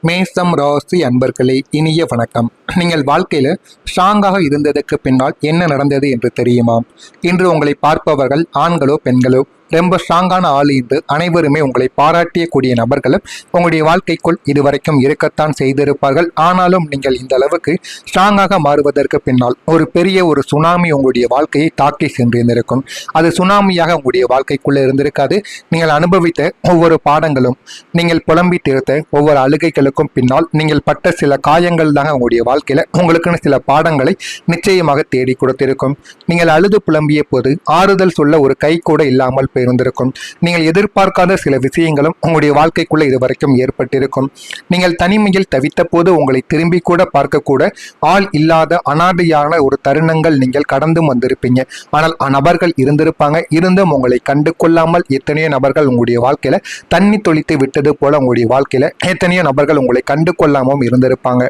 மேசம் ராசி அன்பர்களே, இனிய வணக்கம். நீங்கள் வாழ்க்கையில ஸ்ட்ராங்காக இருந்ததுக்கு பின்னால் என்ன நடந்தது என்று தெரியுமா? இன்று உங்களை பார்ப்பவர்கள் ஆண்களோ பெண்களோ ரொம்ப ஸ்ட்ராங்கான ஆள் என்று அனைவருமே உங்களை பாராட்டியக்கூடிய நபர்களும் உங்களுடைய வாழ்க்கைக்குள் இதுவரைக்கும் இருக்கத்தான் செய்திருப்பார்கள். ஆனாலும் நீங்கள் இந்த அளவுக்கு ஸ்ட்ராங்காக மாறுவதற்கு பின்னால் ஒரு பெரிய சுனாமி உங்களுடைய வாழ்க்கையை தாக்கி சென்றிருந்திருக்கும். அது சுனாமியாக உங்களுடைய வாழ்க்கைக்குள்ள இருந்திருக்காது. நீங்கள் அனுபவித்த ஒவ்வொரு பாடங்களும், நீங்கள் புலம்பி தீர்த்த ஒவ்வொரு அழுகைகளுக்கும் பின்னால் நீங்கள் பட்ட சில காயங்கள் தாங்க உங்களுடைய வாழ்க்கையில உங்களுக்குன்னு சில பாடங்களை நிச்சயமாக தேடி கொடுத்திருக்கும். நீங்கள் அழுது புலம்பிய போது ஆறுதல் சொல்ல ஒரு கை கூட இல்லாமல் இருந்திருக்கும். நீங்கள் எதிர்பார்க்காத சில விஷயங்களும் உங்களுடைய வாழ்க்கைக்குள்ள இதுவரைக்கும் ஏற்பட்டிருக்கும். நீங்கள் தனிமையில் தவித்த போது உங்களை திரும்பி கூட பார்க்க கூட ஆள் இல்லாத அனாதையான ஒரு தருணங்கள் நீங்கள் கடந்து வந்திருப்பீங்க. ஆனால் நபர்கள் இருந்திருப்பாங்க. இருந்தும் உங்களை கண்டு கொள்ளாமல் எத்தனையோ நபர்கள் உங்களுடைய வாழ்க்கையில தண்ணி தொளித்து விட்டது போல உங்களுடைய வாழ்க்கையில எத்தனையோ நபர்கள் உங்களை கண்டு கொள்ளாமல் இருந்திருப்பாங்க.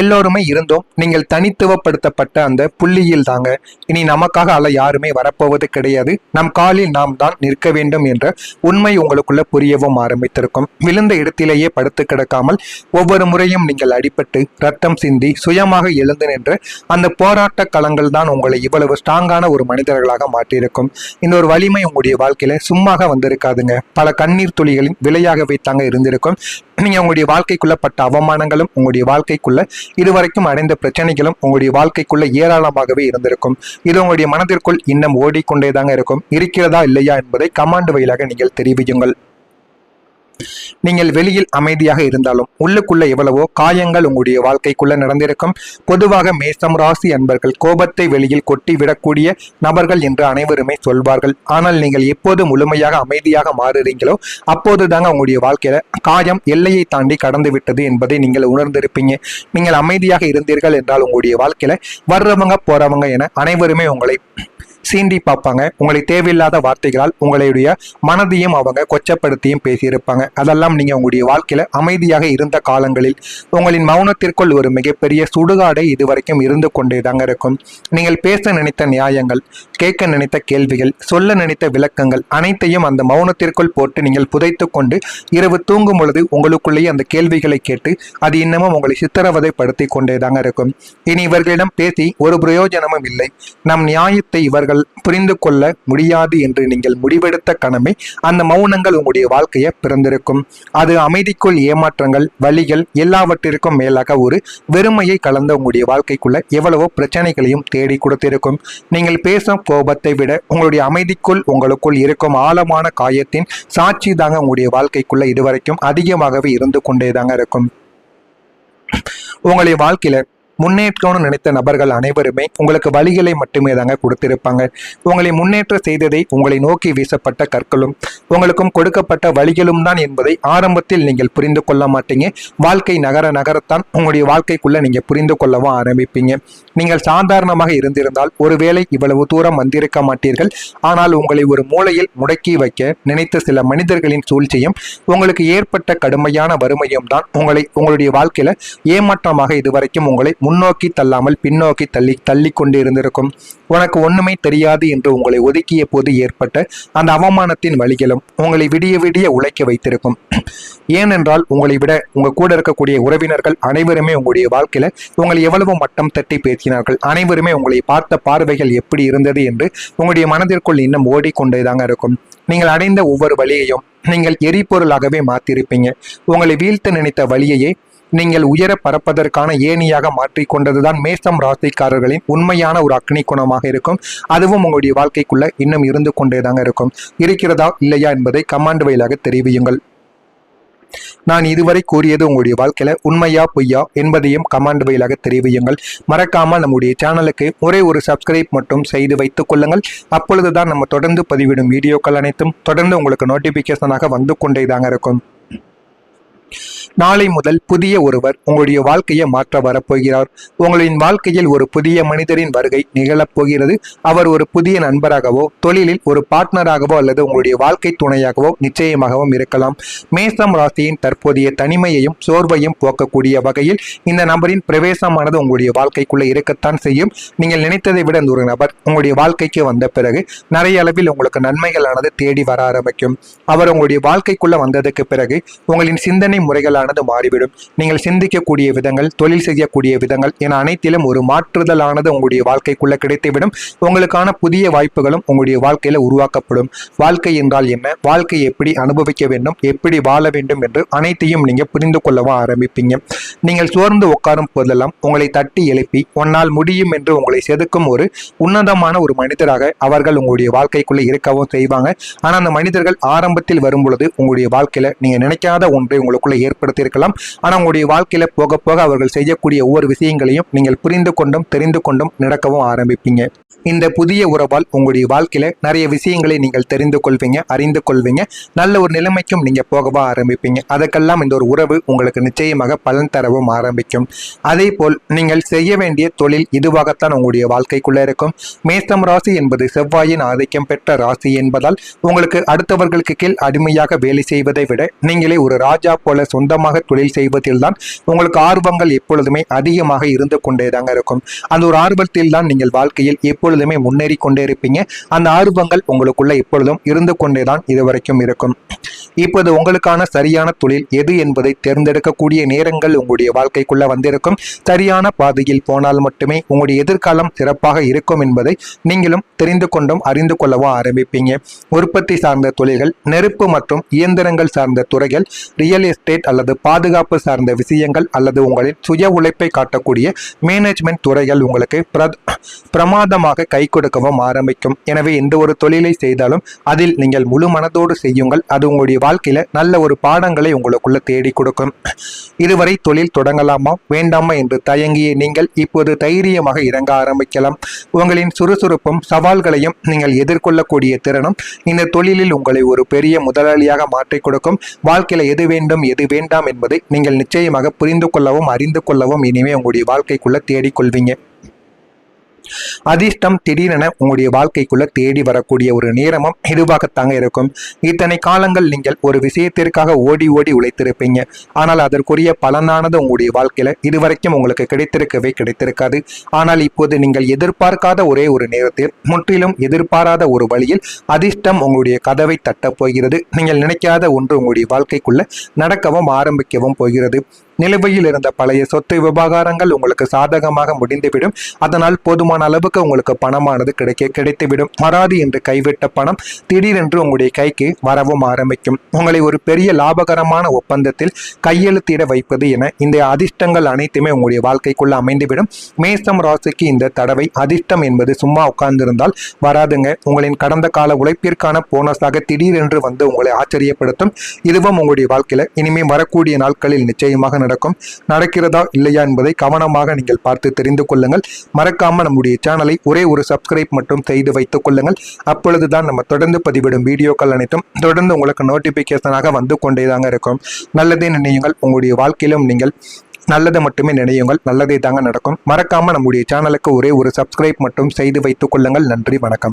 எல்லோருமே இருந்தோம். நீங்கள் தனித்துவப்படுத்தப்பட்ட அந்த புள்ளியில் தாங்க இனி நமக்காக யாருமே வரப்போவது கிடையாது, நம் காலில் நாம் தான் நிற்க வேண்டும் என்ற உண்மை உங்களுக்குள்ள புரியவும் ஆரம்பித்திருக்கும். விழுந்த இடத்திலேயே படுத்து கிடக்காமல் ஒவ்வொரு முறையும் நீங்கள் அடிபட்டு ரத்தம் சிந்தி சுயமாக எழுந்து நின்ற அந்த போராட்ட களங்கள் தான் உங்களை இவ்வளவு ஸ்ட்ராங்கான ஒரு மனிதர்களாக மாற்றியிருக்கும். இந்த ஒரு வலிமை உங்களுடைய வாழ்க்கையில சும்மாக வந்திருக்காதுங்க. பல கண்ணீர் துளிகளின் விலையாகவே தாங்க இருந்திருக்கும். நீங்க உங்களுடைய வாழ்க்கைக்குள்ள பட்ட அவமானங்களும், உங்களுடைய வாழ்க்கைக்குள்ள இதுவரைக்கும் அடைந்த பிரச்சனைகளும் உங்களுடைய வாழ்க்கைக்குள்ள ஏராளமாகவே இருந்திருக்கும். இது உங்களுடைய மனதிற்குள் இன்னும் ஓடிக்கொண்டேதாங்க இருக்கும். இருக்கிறதா இல்லையா என்பதை கமாண்ட் வழியாக நீங்கள் தெரிவியுங்கள். நீங்கள் வெளியில் அமைதியாக இருந்தாலும் உள்ளுக்குள்ள எவ்வளவோ காயங்கள் உங்களுடைய வாழ்க்கைக்குள்ள நடந்திருக்கும். பொதுவாக மேசம் ராசி அன்பர்கள் கோபத்தை வெளியில் கொட்டி விடக்கூடிய நபர்கள் என்று அனைவருமே சொல்வார்கள். ஆனால் நீங்கள் எப்போது முழுமையாக அமைதியாக மாறுறீங்களோ அப்போது தாங்க உங்களுடைய வாழ்க்கையில காயம் எல்லையை தாண்டி கடந்து விட்டது என்பதை நீங்கள் உணர்ந்திருப்பீங்க. நீங்கள் அமைதியாக இருந்தீர்கள் என்றால் உங்களுடைய வாழ்க்கையில வர்றவங்க போறவங்க என அனைவருமே உங்களை சீண்டி பார்ப்பாங்க. உங்களை தேவையில்லாத வார்த்தைகளால் உங்களுடைய மனதையும் அவங்க கொச்சப்படுத்தியும் பேசியிருப்பாங்க. அதெல்லாம் நீங்க உங்களுடைய வாழ்க்கையில அமைதியாக இருந்த காலங்களில் உங்களின் மௌனத்திற்குள் ஒரு மிகப்பெரிய சுடுகாடை இதுவரைக்கும் இருந்து கொண்டேதாங்க இருக்கும். நீங்கள் பேச நினைத்த நியாயங்கள், கேட்க நினைத்த கேள்விகள், சொல்ல நினைத்த விளக்கங்கள் அனைத்தையும் அந்த மௌனத்திற்குள் போட்டு நீங்கள் புதைத்து கொண்டு இரவு தூங்கும் பொழுது உங்களுக்குள்ளேயே அந்த கேள்விகளை கேட்டு அது இன்னமும் உங்களை சித்திரவதைப்படுத்தி கொண்டேதாங்க இருக்கும். இனி இவர்களிடம் பேசி ஒரு பிரயோஜனமும் இல்லை. நம் நியாயத்தை இவர்கள் புரிந்து கொள்ள முடியாது என்று நீங்கள் முடிவெடுத்த கணமே அந்த மௌனங்கள் உங்களுடைய வாழ்க்கையை பிறந்திருக்கும். அது அமைதிக்குள் ஏமாற்றங்கள், வலிகள் எல்லாவற்றிற்கும் மேலாக ஒரு வெறுமையை கலந்த உங்களுடைய வாழ்க்கைக்குள்ள எவ்வளவோ பிரச்சனைகளையும் தேடி கொடுத்திருக்கும். நீங்கள் பேசும் கோபத்தை விட உங்களுடைய அமைதிக்குள் உங்களுக்குள் இருக்கும் ஆழமான காயத்தின் சாட்சி தாங்க உங்களுடைய வாழ்க்கைக்குள்ள இதுவரைக்கும் அதிகமாகவே இருந்து கொண்டேதாங்க இருக்கும். உங்களுடைய வாழ்க்கையில முன்னேற்றம்னு நினைத்த நபர்கள் அனைவருமே உங்களுக்கு வழிகளை மட்டுமே தாங்க கொடுத்திருப்பாங்க. உங்களை முன்னேற்ற செய்ததை உங்களை நோக்கி வீசப்பட்ட கற்களும் உங்களுக்கும் கொடுக்கப்பட்ட வழிகளும் தான் என்பதை ஆரம்பத்தில் நீங்கள் புரிந்து கொள்ள மாட்டீங்க. வாழ்க்கை நகர நகரத்தான் உங்களுடைய வாழ்க்கைக்குள்ள நீங்க புரிந்து கொள்ளவும் ஆரம்பிப்பீங்க. நீங்கள் சாதாரணமாக இருந்திருந்தால் ஒருவேளை இவ்வளவு தூரம் வந்திருக்க மாட்டீர்கள். ஆனால் உங்களை ஒரு மூலையில் முடக்கி வைக்க நினைத்த சில மனிதர்களின் சூழ்ச்சியும் உங்களுக்கு ஏற்பட்ட கடுமையான வறுமையும் தான் உங்களுடைய வாழ்க்கையில ஏமாற்றமாக இதுவரைக்கும் உங்களை முன்னோக்கி தள்ளாமல் பின்னோக்கி தள்ளி கொண்டு இருந்திருக்கும். உனக்கு ஒண்ணுமே தெரியாது என்று உங்களை ஒதுக்கிய போது ஏற்பட்ட அந்த அவமானத்தின் வழிகளும் உங்களை விடிய விடிய உழைக்க வைத்திருக்கும். ஏனென்றால் உங்களை விட உங்க கூட இருக்கக்கூடிய உறவினர்கள் அனைவருமே உங்களுடைய வாழ்க்கையில உங்களை எவ்வளவு மட்டம் தட்டி பேசினார்கள். அனைவருமே உங்களை பார்த்த பார்வைகள் எப்படி இருந்தது என்று உங்களுடைய மனதிற்குள் இன்னும் ஓடிக்கொண்டேதாங்க இருக்கும். நீங்கள் அடைந்த ஒவ்வொரு வழியையும் நீங்கள் எரிபொருளாகவே மாற்றிருப்பீங்க. உங்களை வீழ்த்த நினைத்த வழியையே நீங்கள் உயர பறப்பதற்கான ஏணியாக மாற்றிக்கொண்டதுதான் மேசம் ராசிக்காரர்களின் உண்மையான ஒரு அக்னி குணமாக இருக்கும். அதுவும் உங்களுடைய வாழ்க்கைக்குள்ள இன்னும் இருந்து கொண்டேதாங்க இருக்கும். இருக்கிறதா இல்லையா என்பதை கமாண்ட் வழியாக தெரிவியுங்கள். நான் இதுவரை கூறியது உங்களுடைய வாழ்க்கையில உண்மையா பொய்யா என்பதையும் கமாண்ட் வழியாக தெரிவியுங்கள். மறக்காமல் நம்முடைய சேனலுக்கு ஒரே ஒரு சப்ஸ்கிரைப் மட்டும் செய்து வைத்துக் கொள்ளுங்கள். அப்பொழுதுதான் நம்ம தொடர்ந்து பதிவிடும் வீடியோக்கள் அனைத்தும் தொடர்ந்து உங்களுக்கு நோட்டிபிகேஷனாக வந்து கொண்டேதாங்க இருக்கும். நாளை முதல் புதிய ஒருவர் உங்களுடைய வாழ்க்கையை மாற்ற வரப்போகிறார். உங்களின் வாழ்க்கையில் ஒரு புதிய மனிதரின் வருகை நிகழப்போகிறது. அவர் ஒரு புதிய நண்பராகவோ, தொழிலில் ஒரு பார்ட்னராகவோ அல்லது உங்களுடைய வாழ்க்கை துணையாகவோ நிச்சயமாகவும் இருக்கலாம். மேசம் ராசியின் தற்போதைய தனிமையையும் சோர்வையும் போக்கக்கூடிய வகையில் இந்த நபரின் பிரவேசமானது உங்களுடைய வாழ்க்கைக்குள்ள இருக்கத்தான் செய்யும். நீங்கள் நினைத்ததை விட இந்த ஒரு நபர் உங்களுடைய வாழ்க்கைக்கு வந்த பிறகு நிறைய அளவில் உங்களுக்கு நன்மைகளானது தேடி வர ஆரம்பிக்கும். அவர் உங்களுடைய வாழ்க்கைக்குள்ள வந்ததுக்கு பிறகு உங்களின் சிந்தனை முறைகளானது மாறிவிடும். நீங்கள் சிந்திக்கக்கூடிய விதங்கள், தொழில் செய்யக்கூடிய விதங்கள் என அனைத்திலும் ஒரு மாற்றுதலானது உங்களுடைய வாழ்க்கைக்குள்ள கிடைத்துவிடும். உங்களுக்கான புதிய வாய்ப்புகளும் உங்களுடைய வாழ்க்கையில உருவாக்கப்படும். வாழ்க்கை என்றால் என்ன, வாழ்க்கையை எப்படி அனுபவிக்க வேண்டும், எப்படி வாழ வேண்டும் என்று அனைத்தையும் நீங்க புரிந்து கொள்ளவும் ஆரம்பிப்பீங்க. நீங்கள் சோர்ந்து உட்காரும் போதெல்லாம் உங்களை தட்டி எழுப்பி உன்னால் முடியும் என்று உங்களை செதுக்கும் ஒரு உன்னதமான ஒரு மனிதராக அவர்கள் உங்களுடைய வாழ்க்கைக்குள்ள இருக்கவும் செய்வாங்க. ஆனா அந்த மனிதர்கள் ஆரம்பத்தில் வரும் பொழுது உங்களுடைய வாழ்க்கையில நீங்க நினைக்காத ஒன்றை உங்களுக்குள்ள ஏற்படுத்தி இருக்கலாம். ஆனா உங்களுடைய வாழ்க்கையில போக போக அவர்கள் செய்யக்கூடிய ஒவ்வொரு விஷயங்களையும் நீங்கள் புரிந்து கொண்டும் தெரிந்து கொண்டும் நடக்கவும் ஆரம்பிப்பீங்க. இந்த புதிய உறவால் உங்களுடைய வாழ்க்கையில நிறைய விஷயங்களை நீங்கள் தெரிந்து கொள்வீங்க, அறிந்து கொள்வீங்க. நல்ல ஒரு நிலைமைக்கும் நீங்க போகவும் ஆரம்பிப்பீங்க. அதற்கெல்லாம் இந்த ஒரு உறவு உங்களுக்கு நிச்சயமாக பலன் தரவும் ஆரம்பிக்கும். அதே போல் நீங்கள் செய்ய வேண்டிய தொழில் இதுவாகத்தான் உங்களுடைய வாழ்க்கைக்குள்ள இருக்கும். மேஷம் ராசி என்பது செவ்வாயின் ஆதிக்கம் பெற்ற ராசி என்பதால் உங்களுக்கு அடுத்தவர்களுக்கு கீழ் அடிமையாக வேலை செய்வதை விட நீங்களே ஒரு ராஜா போல சொந்தமாக தொழில் செய்வதில் தான் உங்களுக்கு ஆர்வங்கள் எப்பொழுதுமே அதிகமாக இருந்து கொண்டேதாங்க இருக்கும். அந்த ஒரு ஆர்வத்தில் தான் நீங்கள் வாழ்க்கையில் எப்பொழுதுமே முன்னேறி கொண்டே இருப்பீங்க. அந்த ஆர்வங்கள் உங்களுக்குள்ள எப்பொழுதும் இருந்து கொண்டேதான் இதுவரைக்கும் இருக்கும். இப்போது உங்களுக்கான சரியான தொழில் எது என்பதை தேர்ந்தெடுக்கக்கூடிய நேரங்கள் உங்களுடைய வாழ்க்கைக்குள்ள வந்திருக்கும். சரியான பாதையில் போனால் மட்டுமே உங்களுடைய எதிர்காலம் சிறப்பாக இருக்கும் என்பதை நீங்களும் தெரிந்து கொண்டும் அறிந்து கொள்ளவும் ஆரம்பிப்பீங்க. உற்பத்தி சார்ந்த தொழில்கள், நெருப்பு மற்றும் இயந்திரங்கள் சார்ந்த துறைகள், ரியல் எஸ்டேட் அல்லது பாதுகாப்பு சார்ந்த விஷயங்கள் அல்லது உங்களின் சுய உழைப்பை காட்டக்கூடிய மேனேஜ்மெண்ட் துறைகள் உங்களுக்கு பிரமாதமாக கை கொடுக்கவும் ஆரம்பிக்கும். எனவே எந்த ஒரு தொழிலை செய்தாலும் அதில் நீங்கள் முழு மனதோடு செய்யுங்கள். அது உங்களுடைய வாழ்க்கையில நல்ல ஒரு பாடங்களை உங்களுக்குள்ள தேடி கொடுக்கும். இதுவரை தொழில் தொடங்கலாமா வேண்டாமா என்று தயங்கிய நீங்கள் இப்போது தைரியமாக இறங்க ஆரம்பிக்கலாம். உங்களின் சுறுசுறுப்பும் சவால்களையும் நீங்கள் எதிர்கொள்ளக்கூடிய திறனும் இந்த தொழிலில் உங்களை ஒரு பெரிய முதலாளியாக மாற்றிக் கொடுக்கும். வாழ்க்கையில எது வேண்டும் எது வேண்டாம் என்பதை நீங்கள் நிச்சயமாக புரிந்து கொள்ளவும் அறிந்து கொள்ளவும் இனிமே உங்களுடைய வாழ்க்கைக்குள்ள தேடிக்கொள்வீங்க. அதிர்ஷ்டம் திடீரென உங்களுடைய வாழ்க்கைக்குள்ள தேடி வரக்கூடிய ஒரு நேரமும் இதுவாகத்தாங்க இருக்கும். இத்தனை காலங்கள் நீங்கள் ஒரு விஷயத்திற்காக ஓடி ஓடி உழைத்திருப்பீங்க. ஆனால் அதற்குரிய பலனானது உங்களுடைய வாழ்க்கையில இதுவரைக்கும் உங்களுக்கு கிடைத்திருக்காது. ஆனால் இப்போது நீங்கள் எதிர்பார்க்காத ஒரே ஒரு நேரத்தில் முற்றிலும் எதிர்பாராத ஒரு வழியில் அதிர்ஷ்டம் உங்களுடைய கதவை தட்டப் போகிறது. நீங்கள் நினைக்காத ஒன்று உங்களுடைய வாழ்க்கைக்குள்ள நடக்கவும் ஆரம்பிக்கவும் போகிறது. நிலுவையில் இருந்த பழைய சொத்து விவகாரங்கள் உங்களுக்கு சாதகமாக முடிந்துவிடும். அதனால் போதுமான அளவுக்கு உங்களுக்கு பணமானது கிடைத்துவிடும். வராது என்று கைவிட்ட பணம் திடீரென்று உங்களுடைய கைக்கு வரவும் ஆரம்பிக்கும். உங்களை ஒரு பெரிய லாபகரமான ஒப்பந்தத்தில் கையெழுத்திட வைப்பது என இந்த அதிர்ஷ்டங்கள் அனைத்துமே உங்களுடைய வாழ்க்கைக்குள்ள அமைந்துவிடும். மேஷம் ராசிக்கு இந்த தடவை அதிர்ஷ்டம் என்பது சும்மா உட்கார்ந்திருந்தால் வராதுங்க. உங்களின் கடந்த கால உழைப்பிற்கான போனஸாக திடீரென்று வந்து உங்களை ஆச்சரியப்படுத்தும். இதுவும் உங்களுடைய வாழ்க்கையில இனிமே வரக்கூடிய நாட்களில் நிச்சயமாக நடக்கிறதா இல்லையா என்பதை கவனமாக நீங்கள் பார்த்து தெரிந்து கொள்ளுங்கள். மறக்காம நம்முடைய சேனலை ஒரே ஒரு சப்ஸ்கிரைப் மட்டும் செய்து வைத்துக் கொள்ளுங்கள். அப்பொழுதுதான் நம்ம தொடர்ந்து பதிவிடும் வீடியோக்கள் அனைத்தும் தொடர்ந்து உங்களுக்கு நோட்டிபிகேஷனாக வந்து கொண்டேதாங்க இருக்கும். நல்லதே நினையுங்கள். உங்களுடைய வாழ்க்கையிலும் நீங்கள் நல்லதை மட்டுமே நினையுங்கள். நல்லதே தாங்க நடக்கும். மறக்காம நம்முடைய சேனலுக்கு ஒரே ஒரு சப்ஸ்கிரைப் மட்டும் செய்து வைத்துக் கொள்ளுங்கள். நன்றி, வணக்கம்.